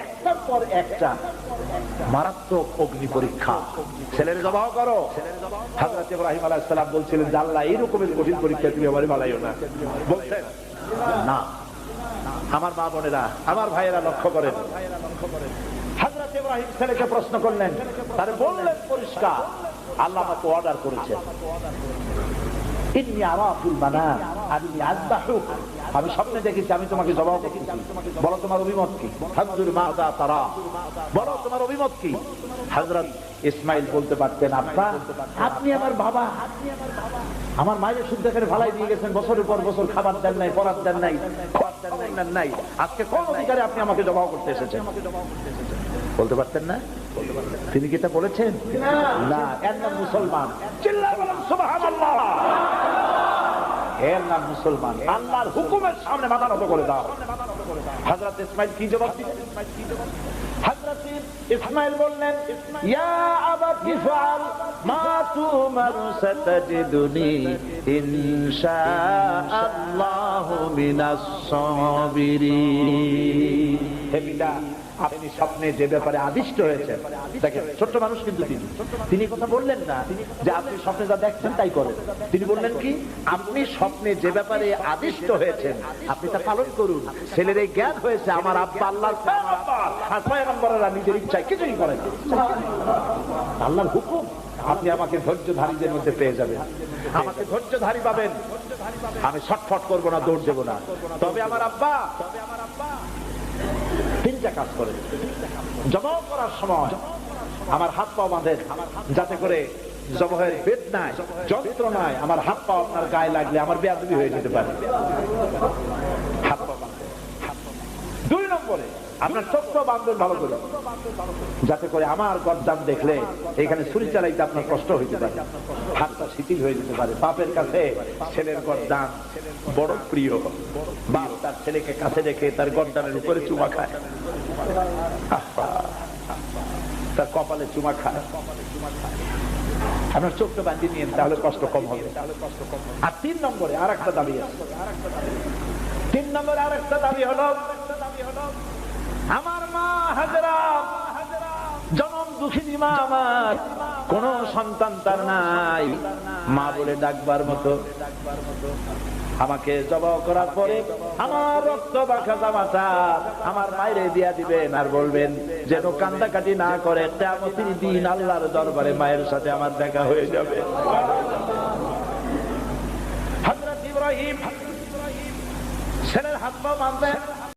একটার পর একটা মারাত্মক অগ্নি পরীক্ষা। ছেলের জবাহ করো। হযরত ইব্রাহিম আলাইহিস সালাম বলছিলেন যে আল্লাহ এই রকমের কঠিন পরীক্ষা তুমি আমারে বানাইও না। বলছেন না। আমার মা বোনেরা, আমার ভাইয়েরা লক্ষ্য করেন, হযরত ইব্রাহিম ছেলেকে প্রশ্ন করলেন, তারে বললেন পরিষ্কার, আল্লাহ আমাকে অর্ডার করেছেন, ইন্নী আরাফিল মানাম আন্নী আযবাহুক, আমি স্বপ্নে দেখেছি আমি তোমাকে জবাহ করতেছি, বলো তোমার অভিমত কি? ফানজুর মাযা তারা, বলো তোমার অভিমত কি? হযরত ইসমাইল বলতে পারতেন, আব্বা আপনি আমার বাবা, আমার মায়ের শুদ্ধ করে ফালাই দিয়ে গেছেন, বছরের পর বছর খাবার দেন নাই, পরার দেন নাই, খাবার দেন নাই, আজকে কোন অধিকারে আপনি আমাকে জবাহ করতে এসেছেন? বলতে পারতেন না? তিনি কি তা বলেছেন? না। এর নাম মুসলমান। চিল্লায় বলেন সুবহানাল্লাহ। এর নাম মুসলমান। আল্লাহর হুকুমের সামনে মাথা নত করে দাও। হযরত ইসমাইল কি জবাব দিলেন? হযরত ইসমাইল বললেন, ইয়া আবাতি ফাআল মা তুমার সাতাজিদুনি ইনশাআল্লাহু মিনাস সাবিরিন। হে পিতা, আপনি স্বপ্নে যে ব্যাপারে আদিষ্ট হয়েছেন, দেখেন ছোট্ট মানুষ কিন্তু তিনি কথা বললেন না যে আপনি স্বপ্নে যা দেখছেন তাই করেন। তিনি বললেন কি, আপনি স্বপ্নে যে ব্যাপারে আদিষ্ট হয়েছেন আপনি তা পালন করুন। ছেলের এই জ্ঞান হয়েছে আমার আব্বা আল্লাহর পয়গম্বর, আর পয়গম্বররা নিজের ইচ্ছায় কিছুই করে না, আল্লাহর হুকুম। আপনি আমাকে ধৈর্যধারীদের মধ্যে পেয়ে যাবেন, আমাকে ধৈর্যধারী পাবেন। আমি ছটফট করবো না, দৌড় দেবো না। তবে আমার আব্বা তিনটা কাজ করে। জবাহ করার সময় আমার হাত পা বাঁধেন, যাতে করে জবাহের বেদনায়, যন্ত্রণায় আমার হাত পা আপনার গায়ে লাগলে আমার বেয়াদবি হয়ে যেতে পারে। হাত পা বাঁধেন। 2 নম্বরে আপনার চোখটা বাঁধবেন ভালো করে, যাতে করে আমার গর্দান দেখলে এখানে ছুরি চালাইতে আপনার কষ্ট হইতে পারে, হাতটা শিথিল হয়ে যেতে পারে। বাপের কাছে ছেলের গর্দান বড় প্রিয়। বাপ তার ছেলেকে কাছে রেখে তার গর্দানের উপরে চুমা খায়, তার কপালে চুমা খায়। আপনার চোখটা বাঁধিয়ে নিন, তাহলে কষ্ট কম হবে। আর 3 নম্বরে আর একটা দাবি আছে। 3 নম্বরে আর একটা দাবি হলো, আমার মা হাজেরা জনম দুঃখিনী মা, আমার কোন সন্তান তার নাই, মা বলে ডাকবার মতো। আমাকে জবাহ করার পরে আমার রক্ত মাখা জামাটা আমার মায়েরে দিয়া দিবেন, আর বলবেন যেন কান্দাকাটি না করে, কিয়ামতের দিন আল্লাহর দরবারে মায়ের সাথে আমার দেখা হয়ে যাবে। হযরত ইব্রাহিম ছেলের হাত পা বাঁধলেন,